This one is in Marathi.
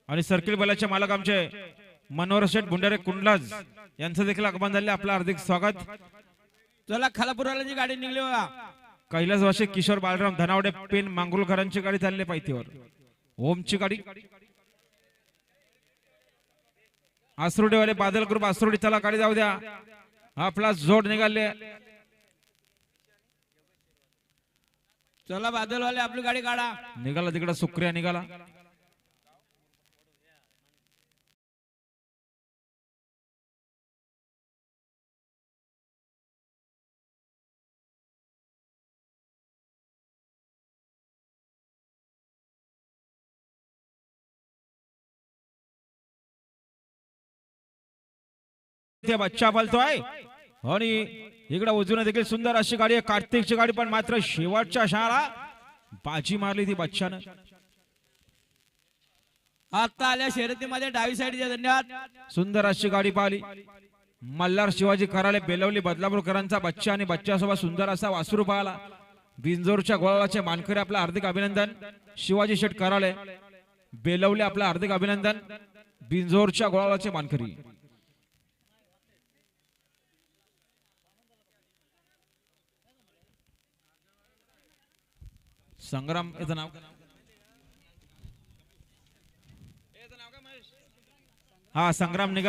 आणि सर्किल बैलाचे मालक आमचे मनोहर शेठ गुंडारे कुंडलाज यांचं देखील आगमन झाले, आपलं हार्दिक स्वागत। चला खालापूरवाल्याची गाडी निघली बघा। कैलासवासी किशोर बालराम धनावडे पेन मांगुलकरांची गाडी चालली पायथीवर। ओमची गाडी आसरोडेवाले बादल ग्रुप आसरोडी, चला गाडी जाऊ द्या, आपला जोड निघाले। चला बादलवाले आपली गाडी काढा। निघाला तिकडे सुक्रिया निघाला। बच्चा बोलतोय आणि इकडे उजून देखील सुंदर अशी गाडी आहे, कार्तिकची गाडी, पण मात्र शेवटच्या शाळा बाजी मारली ती बच्चानं। आता आल्या शर्यतीमध्ये डावी साईडच्या धन्यवाद। सुंदर अशी गाडी पाहिली मल्हार शिवाजी कराले बेलवली बदलापूरकरांचा बच्चा आणि बच्चासोबत सुंदर असा वासरू पाहिला। बिंजोरच्या गोळाचे मानकरी आपलं हार्दिक अभिनंदन। शिवाजी शेठ कराले बेलवली आपलं हार्दिक अभिनंदन। बिंजोरच्या गोळाचे मानकरी संग्राम याचं नाव, हा संग्राम निघाला।